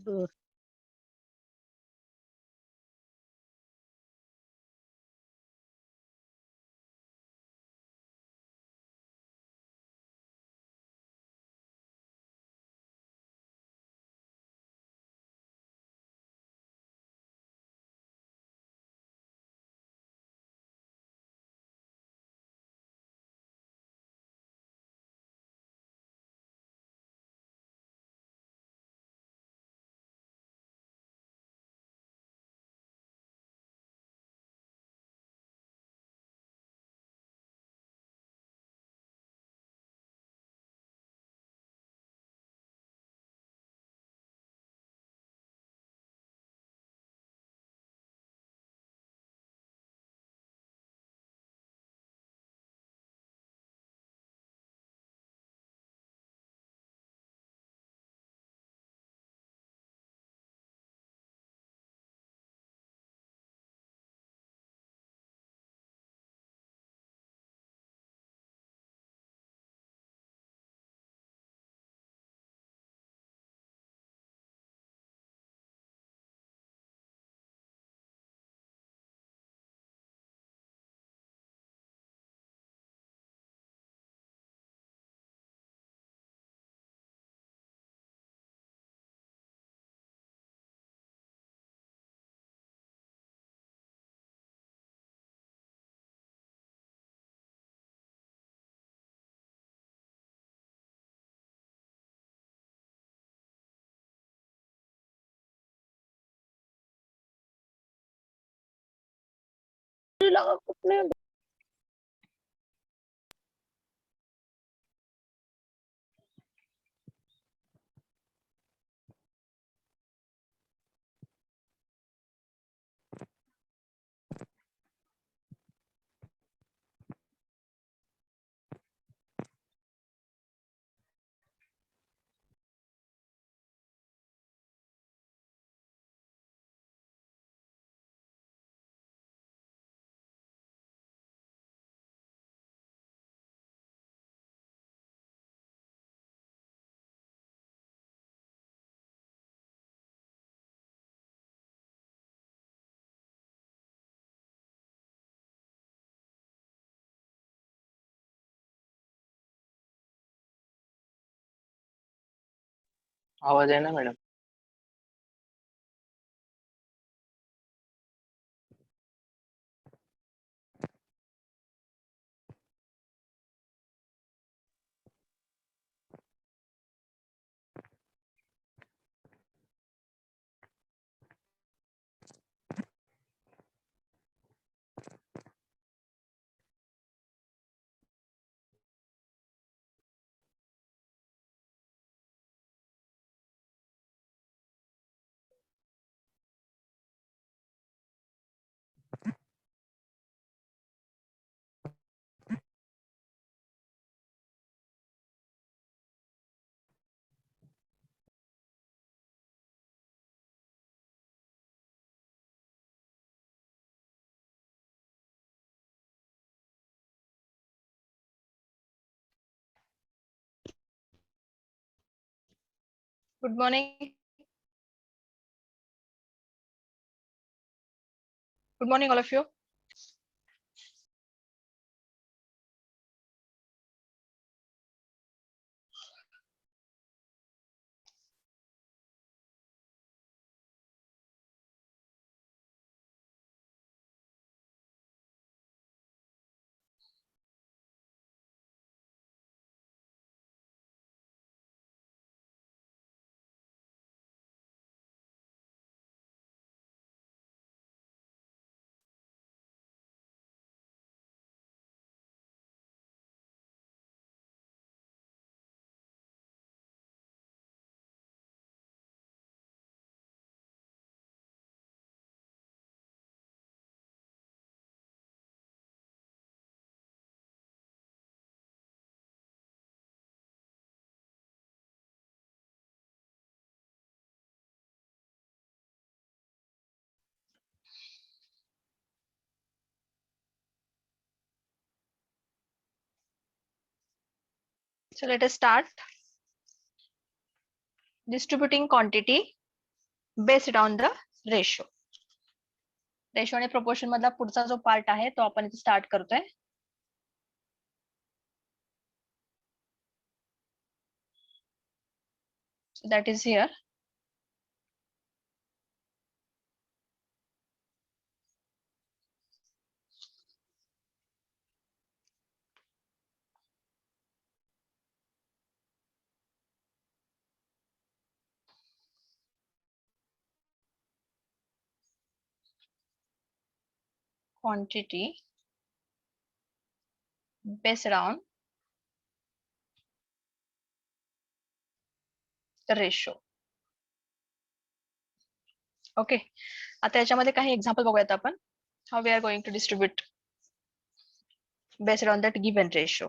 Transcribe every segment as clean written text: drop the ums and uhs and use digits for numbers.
दूर लगा कुछ आवाज है ना madam? Good morning. Good morning, all of you. So let us start distributing quantity based on the ratio. Ratio आणि प्रोपोर्शन मधला पुढचा जो पार्ट आहे तो आपण इथे स्टार्ट करतोय. So that is here. Quantity based on the ratio. Okay, आता याच्यामध्ये काही एक्झाम्पल बघूयात आपण. How we are going to distribute based on that given ratio.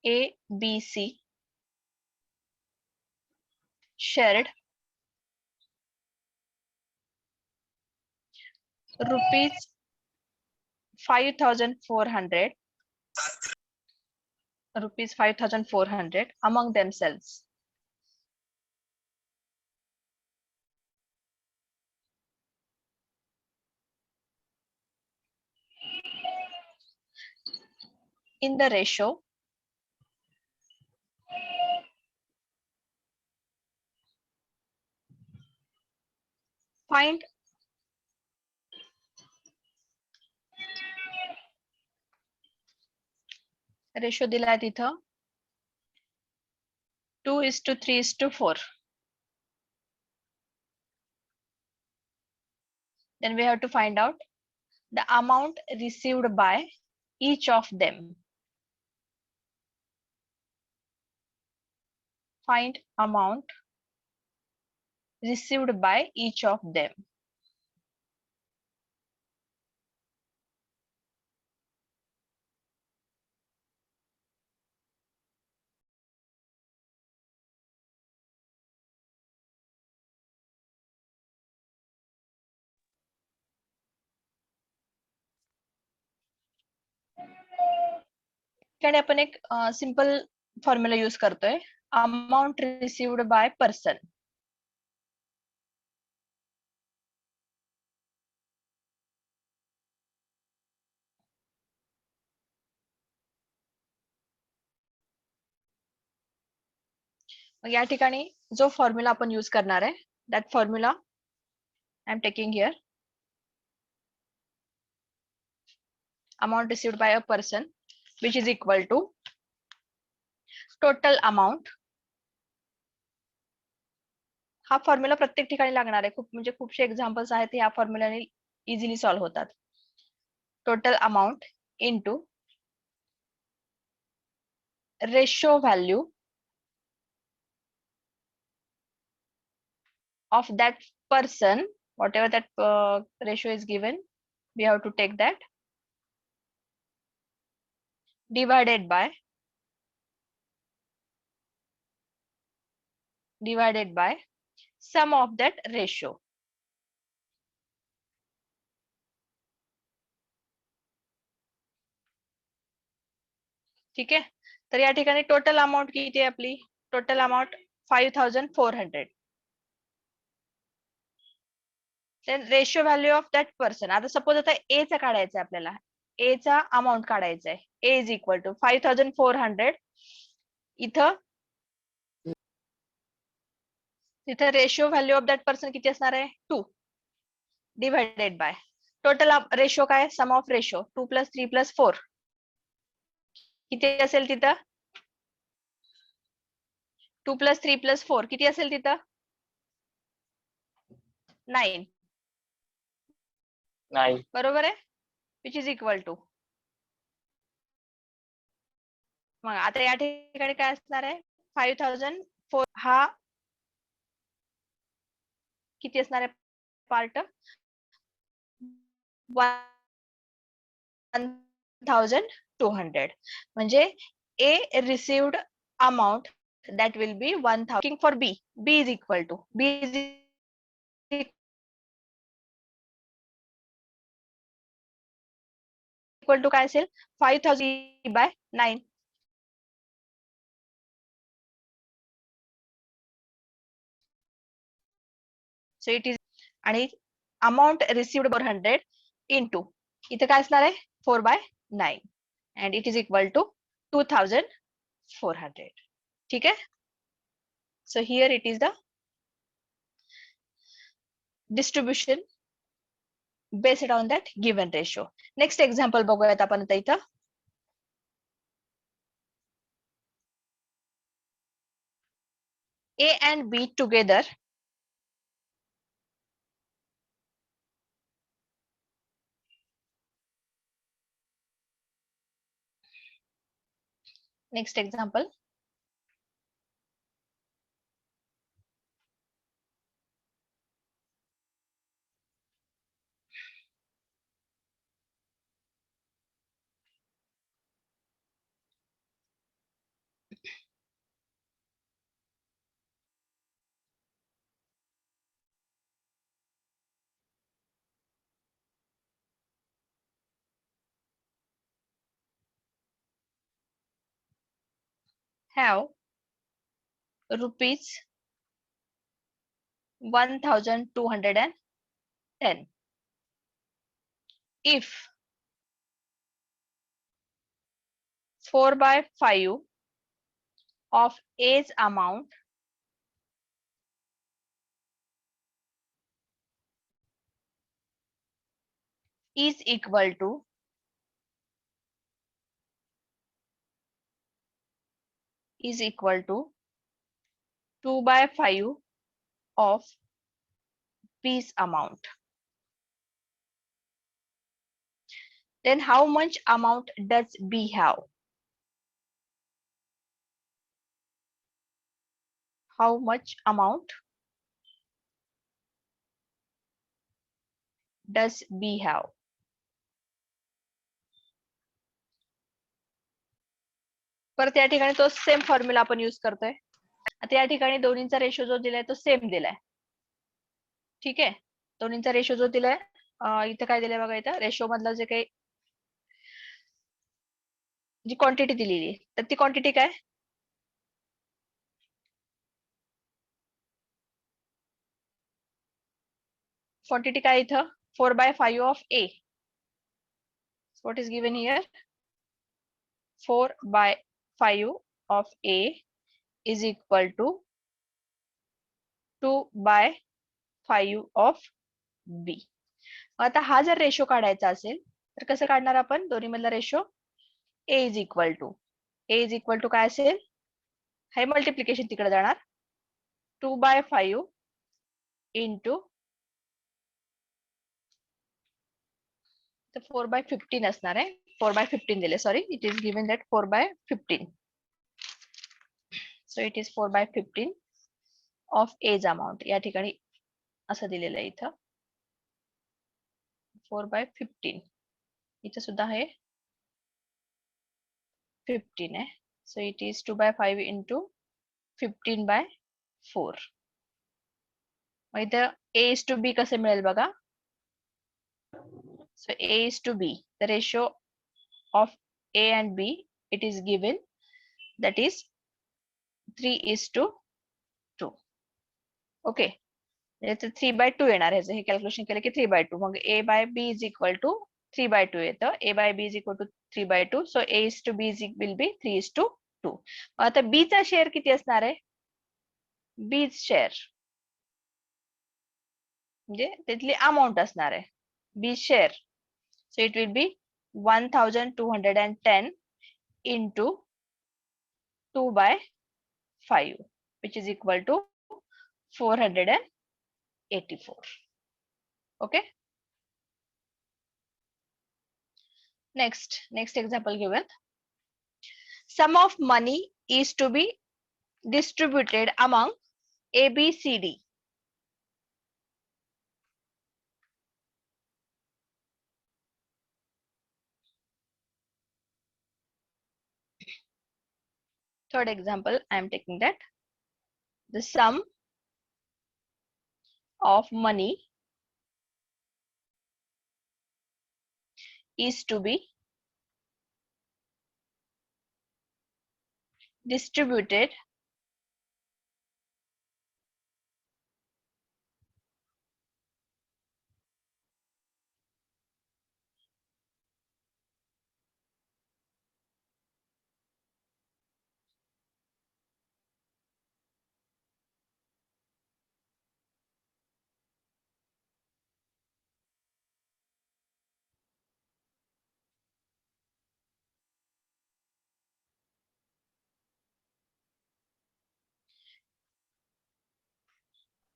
A, B, C shared rupees 5,400 among themselves. In the ratio find ratio दिलाय तिथं 2:3:4. Then we have to find out the amount received by each of them. Find amount received by each of them. त्याने आपण एक simple formula use करतोय, amount received by person. या ठिकाणी जो formula आपण यूज करणार आहे, that formula I am taking here. Amount received by a person which is equal to total amount. हा फॉर्म्युला प्रत्येक ठिकाणी लागणार आहे, खूप म्हणजे खूपशे एक्झाम्पल्स आहेत या फॉर्म्युलाने इझिली सॉल्व्ह होतात. Total amount into ratio value of that person, whatever that ratio is given, we have to take that divided by sum of that ratio. ठीक आहे, तर या ठिकाणी टोटल अमाउंट किती आहे आपली total amount 5400. Then ratio value of that person. आता suppose आता ए चा काढायचा आपल्याला, ए चा अमाऊंट काढायचा आहे. ए इज इक्वल टू 5400. इथं ratio value of that person किती असणार आहे? 2 डिवायडेड बाय टोटल रेशो काय? सम ऑफ रेशो 2 + 3 + 4 किती असेल तिथं? 2 + 3 + 4 किती असेल तिथं? 9. बरोबर आहे, विच इज इक्वल टू. मग आता या ठिकाणी काय असणार आहे? 5004 हा किती असणार आहे पार्ट? 1200. म्हणजे a received amount that will be 1000. Looking for B. B is equal to काय असेल? 5000 by 9. So it is, आणि अमाउंट रिसिव्ड 400 इंटू इथे काय असणार आहे? 4/9 and it is equal to 2400. ठीक आहे. So here it is the distribution based on that given ratio. Next example बघूयात आपण आता इथं. A and B together next example. Have rupees 1210. If 4/5 of A's amount is equal to 2/5 of B's amount, then how much amount does B have? How much amount does B have? परत या ठिकाणी तो same formula आपण use करतोय. आता या ठिकाणी दोन्हींचा रेशो जो दिलाय तो सेम दिलाय. ठीक आहे, दोन्हींचा रेशो जो दिलाय इथं काय दिलंय बघा, इथं रेशो मधलं जे काही जी क्वांटिटी दिलेली तर ती क्वांटिटी काय? क्वांटिटी काय इथं? 4/5 of A. What is given here? 4/5 of A is equal to 2/5 of B. आता हा जर रेशो काढायचा असेल तर कसं काढणार आपण? दोन्ही मधला ratio A is equal to काय असेल? हे मल्टिप्लिकेशन तिकडे जाणार. 2/5 इंटू 4/15 असणार आहे. 4/15 दिले, sorry, it is given that 4/15. So it is 4/15 of A's amount. या ठिकाणी असं दिलेलं आहे इथं 4/15. इथं सुद्धा आहे 15 आहे. सो इट इज 2/5 इंटू 15/4. मग इथं A is to B कसं मिळेल बघा. So A is to B, the ratio of A and B, it is given, that is 3:2. Okay, याचं 3/2 येणार ह्याचं हे कॅल्क्युलेशन केलं की 3/2. मग A/B इज इक्वल टू 3/2 येतं. A/B is equal to 3/2. So A:B will be 3:2. आता B चा share किती असणार आहे? B शेअर म्हणजे त्यातली अमाऊंट असणार आहे. B share. So it will be 1210 into 2/5 which is equal to 484. Okay. Next example given. Sum of money is to be distributed among A, B, C, D. Third example, I am taking that the sum of money is to be distributed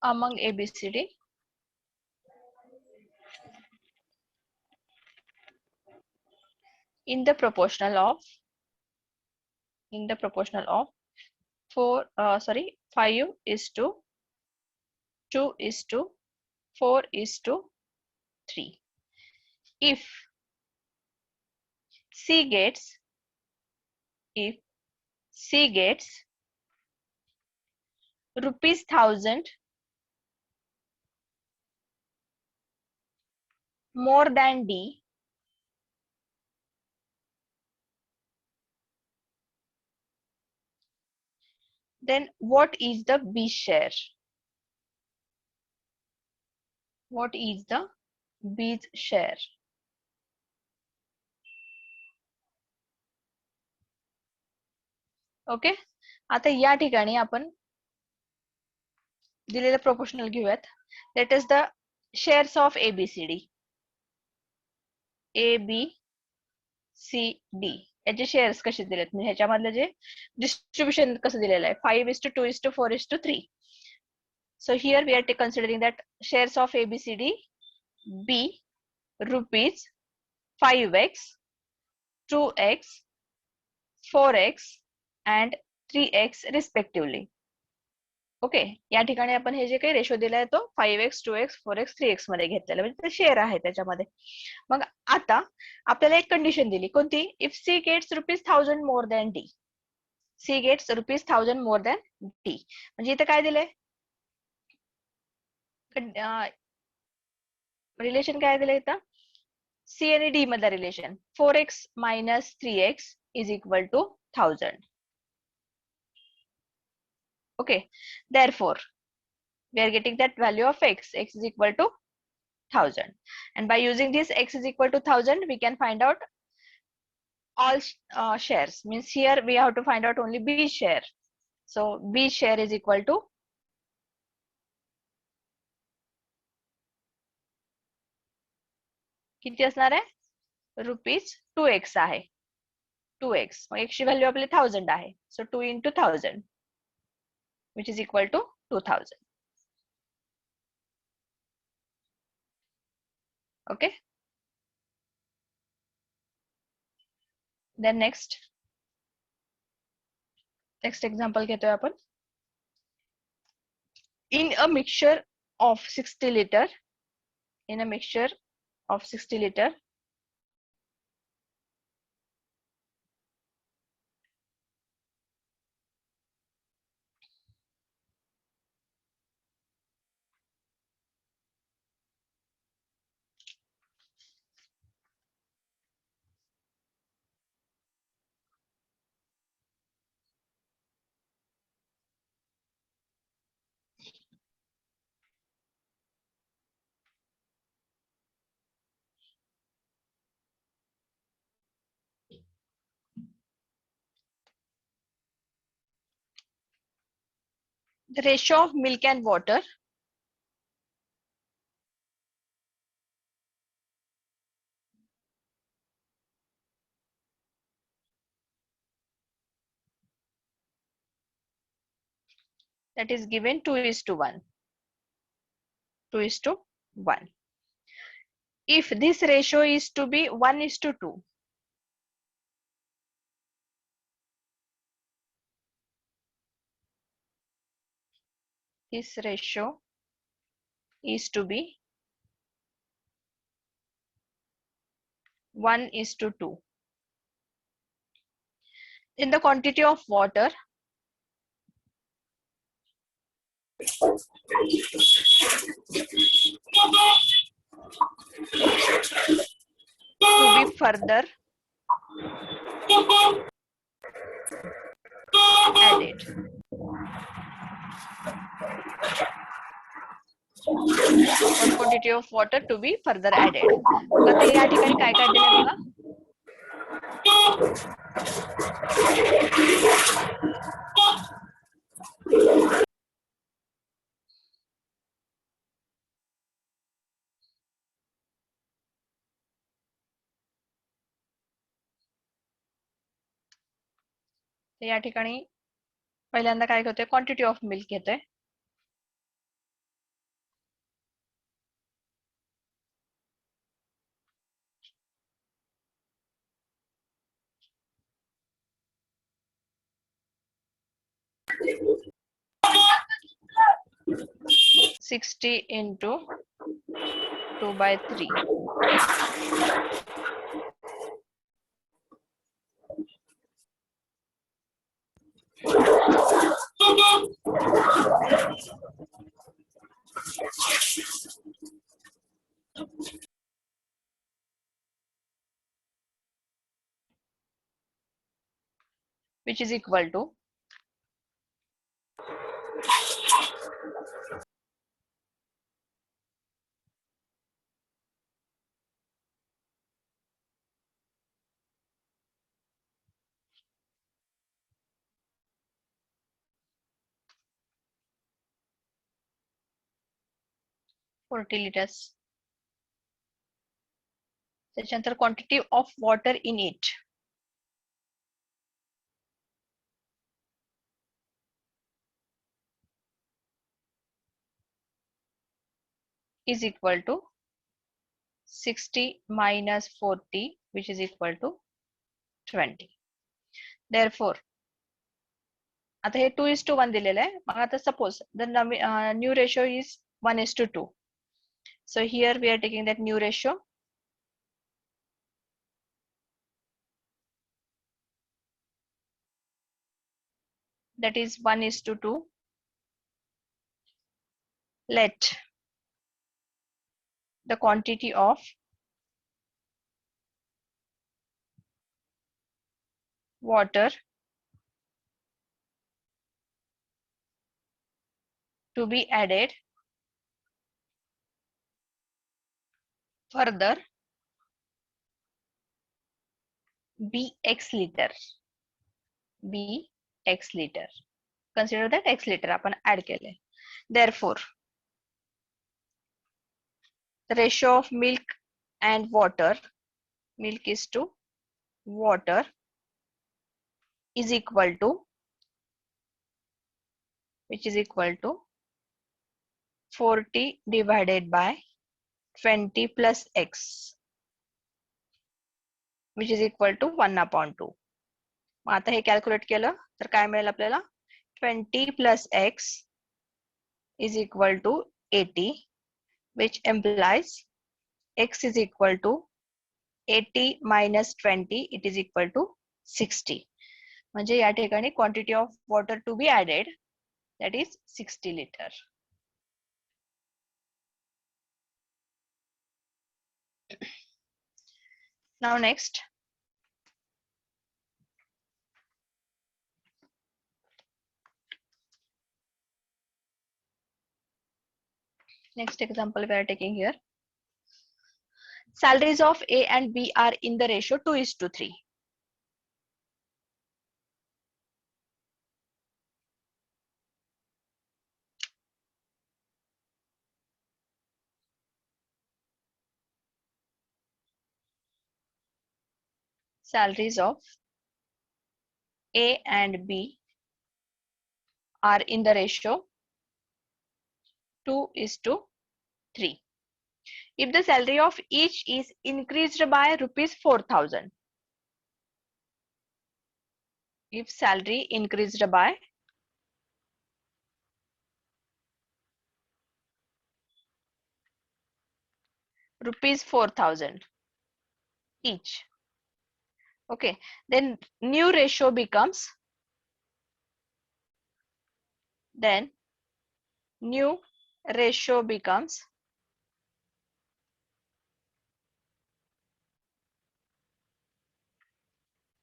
among A, B, C, D in the proportional of 5:2:4:3. If C gets rupees 1,000 more than D, then what is the B share? What is the B's share? Okay. आता या ठिकाणी आपण दिलेलं proportional घेऊयात. That is the shares of ABCD. ABCD याचे shares कसे दिलेत म्हणजे ह्याच्यामधलं जे डिस्ट्रीब्युशन कसं दिलेलं आहे 5:2:4:3. So here we are considering that shares of ABCD B rupees 5x, 2x, 4x and 3x respectively. Okay, या ठिकाणी आपण हे जे काही रेशो दिलाय तो 5x, 2x, 4x, 3x मध्ये घेतलेला म्हणजे शेअर आहे त्याच्यामध्ये. मग आता आपल्याला एक कंडिशन दिली कोणती? If C gets rupees 1,000 more than D. C gets rupees 1,000 more than D म्हणजे इथे काय दिलंय? रिलेशन काय दिलंय इथं? सी आणि डी मधलं relation 4x minus 3x is equal to 1,000. Okay, therefore we are getting that value of x is equal to 1,000, and by using this x is equal to 1,000 we can find out all shares. Means here we have to find out only B share. So B share is equal to किती असणार आहे? Rupees 2x आहे. 2x मग x ची value आपली 1,000 आहे. सो 2 into 1,000 which is equal to 2,000. Okay. Then next example घेतोय आपण. In a mixture of 60 liter, in a mixture of 60 liter, The ratio of milk and water that is given 2:1. 2:1. If this ratio is to be 1:2, this ratio is to be 1:2. In the quantity of water to be further added. What quantity of water to be further added? आता या ठिकाणी काय काय दिलंय बघा. या ठिकाणी पहिल्यांदा काय घेतोय, क्वांटिटी ऑफ मिल्क घेतोय. $60 into 2/3. Which is equal to 40 liters. त्याच्यानंतर quantity of water in it is equal to 60 minus 40, which is equal to 20. Therefore, आता हे 2:1 दिलेलं आहे. मग आता suppose the new ratio is 1:2. So here we are taking that new ratio. That is 1:2. Let the quantity of water to be added further be x liter. Be x liter. Consider that x liter आपण add केले. Therefore, the ratio of milk and water, milk is to water, is equal to, which is equal to 40 divided by 20 plus x, which is equal to 1/2. मग आता हे calculate केलं तर काय मिळेल आपल्याला, 20 plus x is equal to 80, which implies x is equal to 80 minus 20, it is equal to 60. म्हणजे या ठिकाणी quantity of water to be added, that is 60 liter. Now next, next example we are taking here. Salaries of A and B are in the ratio 2:3. salaries of A and B are in the ratio 2:3. If the salary of each is increased by rupees 4,000, if salary increased by rupees 4,000 each, okay, then new ratio becomes, then new ratio becomes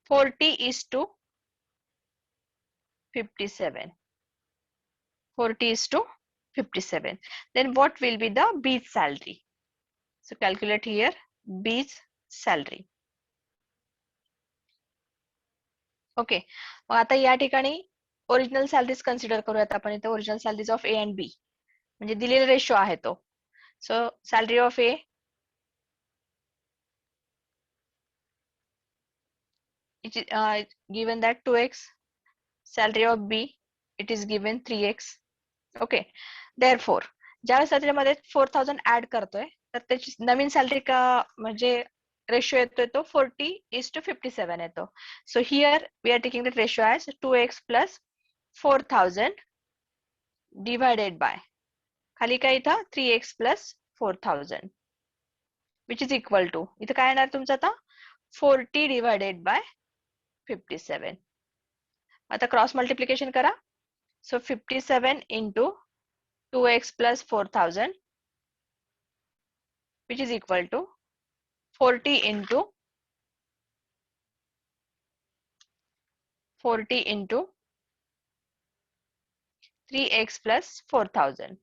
40:57. 40:57. Then what will be the B's salary? So calculate here B's salary. Okay, मग आता या ठिकाणी original salaries consider करूयात आपण इथे. Original salaries of A and B म्हणजे दिलेला ratio आहे तो. So salary of A it is given that 2x, salary of B it is given 3x. Okay, therefore ज्यावेळेस त्याच्यामध्ये 4,000 ऍड करतोय तर त्याची नवीन सॅलरी का म्हणजे रेशो येतोय तो 40:57 येतो. So here we are taking the ratio as 2x plus 4,000 divided by खाली काय इथं 3x plus 4,000 which is equal to इथं काय येणार तुमचं आता 40 डिवायडेड बाय 57. आता क्रॉस मल्टिप्लिकेशन करा. सो 57 into 2x plus 4,000 which is equal to 40 into 3x plus 4,000.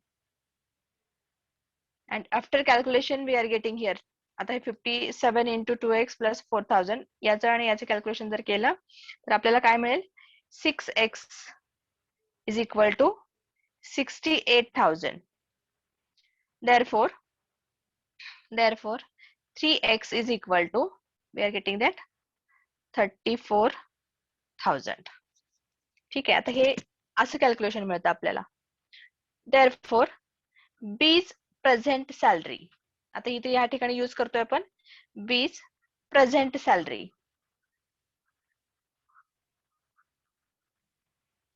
And after calculation we are getting here. आता हे 57 into 2x plus 4,000 याचं आणि याचं कॅल्क्युलेशन जर केलं तर आपल्याला काय मिळेल 6x is equal to 68,000. Therefore 3x is equal to we are getting that 34,000. ठीक आहे, आता हे असं कॅल्क्युलेशन मिळतं आपल्याला. Therefore B's present salary, आता इथे या ठिकाणी यूज करतोय आपण B's present salary.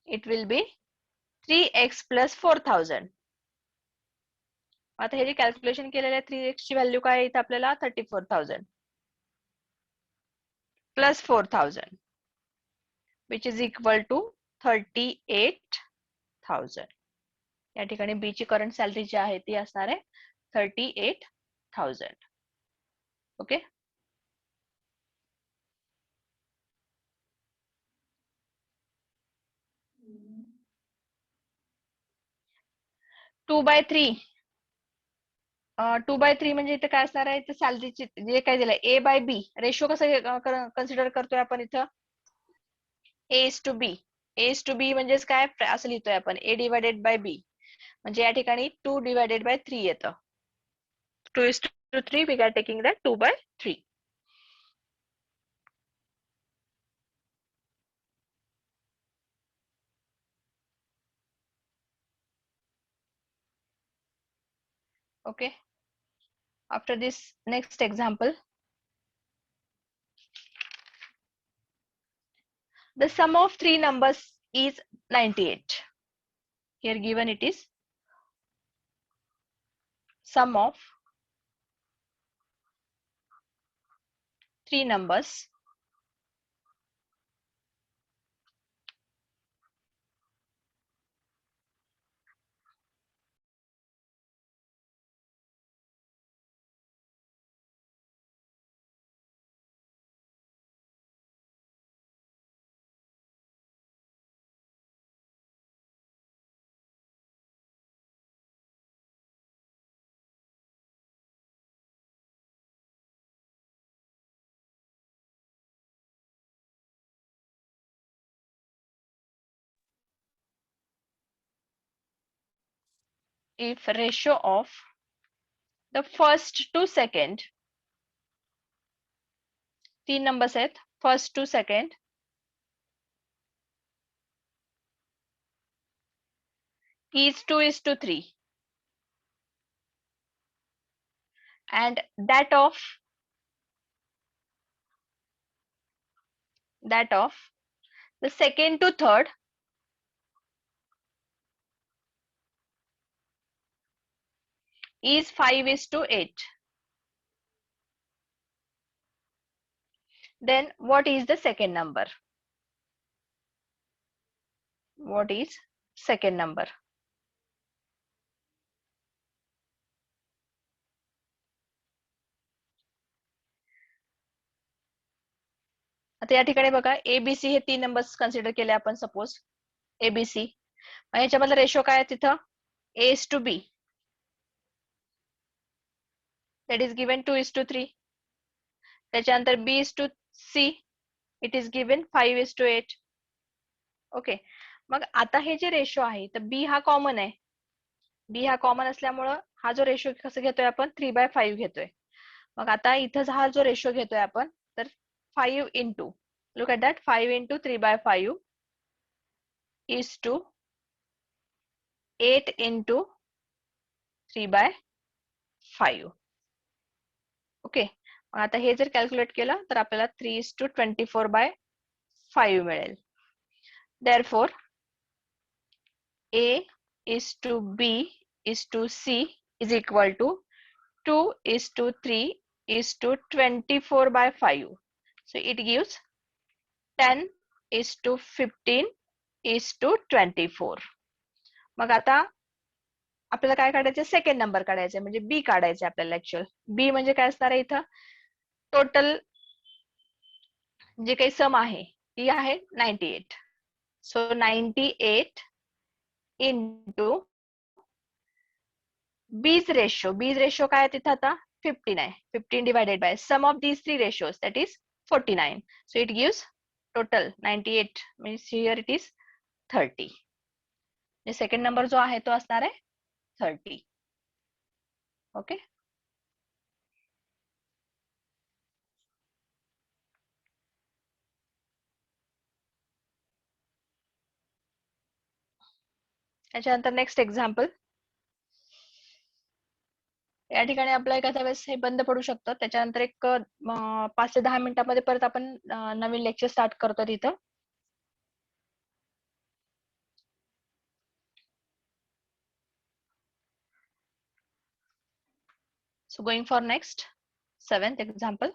It will be 3x plus 4,000. आता हे जे कॅल्क्युलेशन केलेलं आहे 3x ची व्हॅल्यू काय इथे आपल्याला 34,000 plus 4,000 which is equal to 38,000. या ठिकाणी बी ची करंट सॅलरी जी आहे ती असणार आहे 38,000. ओके, टू बाय थ्री म्हणजे इथे काय असणार आहे सॅलरीची जे काय दिलंय ए बाय बी रेशो कसं कन्सिडर करतोय आपण इथं A is to B. A is to B म्हणजेच काय असं लिहितोय आपण ए डिवायडेड बाय बी म्हणजे या ठिकाणी 2 डिवायडेड बाय 3 येतं. 2:3 we are taking that 2/3. Okay, after this next example, the sum of three numbers is 98. Here given it is sum of three numbers if ratio of the first to second तीन numbers आहेत first to second is 2:3, and that of the second to third is 5:8. Then what is the second number? What is second number? आता या ठिकाणी बघा ABC हे 3 numbers consider केले आपण suppose ABC. मग याच्यामधला ratio काय आहे तिथं A is to B, that is given 2:3. त्याच्यानंतर B is to C, it is given 5:8. Okay. मग आता हे जे रेशो आहे तर B हा कॉमन आहे. B हा कॉमन असल्यामुळं हा जो रेशो कसं घेतोय आपण 3/5 घेतोय. मग आता इथं हा जो रेशो घेतोय आपण तर 5 into, look at that, 5 into 3/5 is to 8 into 3/5. Okay. मग आता हे जर कॅल्क्युलेट केलं तर आपल्याला 3:24/5 मिळेल. Therefore, A is to B is to C is equal to 2:3 is to 24/5. So it gives 10 is to 15 is to 24. मग आता आपल्याला काय काढायचं सेकंड नंबर काढायचा म्हणजे बी काढायचे आपल्याला ऍक्च्युअल. बी म्हणजे काय असणार आहे इथं टोटल जे काही सम आहे ती आहे 98. सो 98 इंटू बीज रेशो काय आहे तिथं आता 15 आहे. 15 divided by sum of these three ratios that is 49. So it gives total 98 means here it is 30. Second number जो आहे तो असणार आहे 30. ओके. त्याच्यानंतर नेक्स्ट एक्झाम्पल. या ठिकाणी आपलं एखाद्या वेळेस हे बंद पडू शकतं. त्याच्यानंतर एक 5 ते 10 मिनिटांमध्ये परत आपण नवीन लेक्चर स्टार्ट करतो तिथं. So going for next 7th example.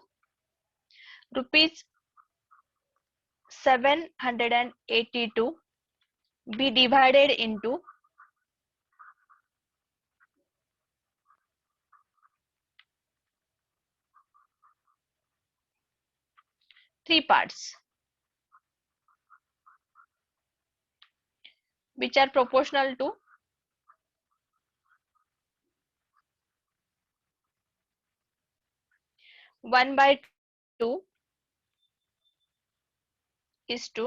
Rupees 782 be divided into 3 parts which are proportional to 1/2 is to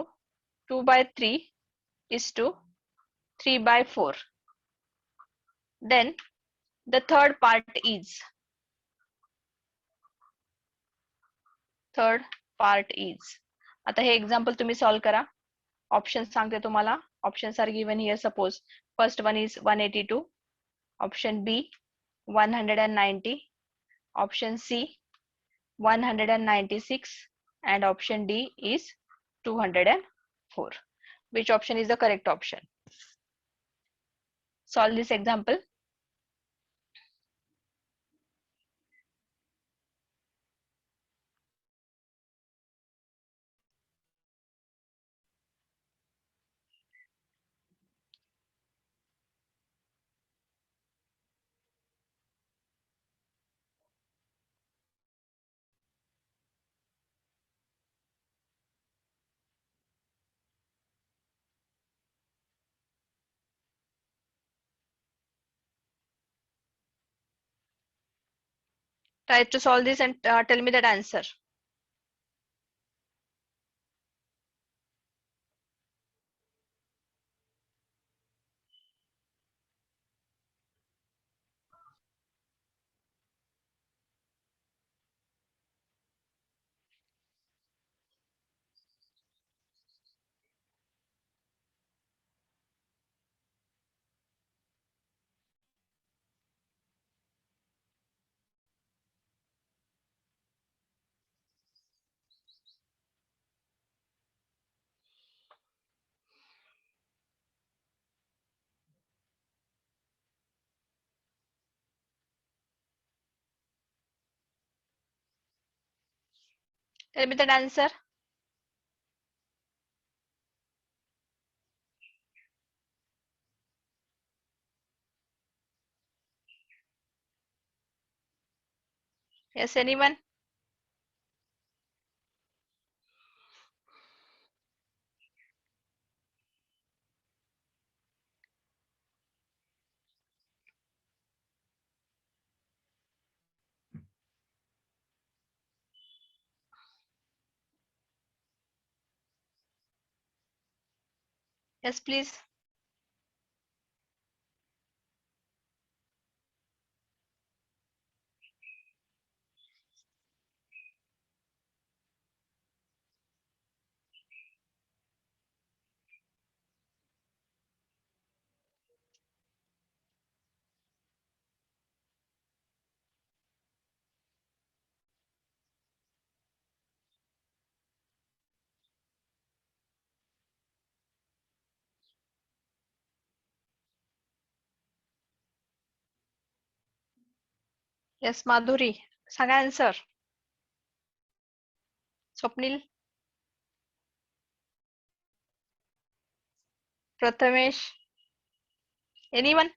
2/3 is to 3/4. Then the third part is आता हे एक्झाम्पल तुम्ही सॉल्व करा. ऑप्शन सांगते तुम्हाला. Options are given here. Suppose first one is 182, option B 190, option C 196, and option D is 204. Which option is the correct option? Solve this example. Try to solve this and tell me that answer. Tell me the answer. Yes, anyone? Yes, please. Yes, Madhuri. Sanga answer. Swapnil, Prathamesh, anyone?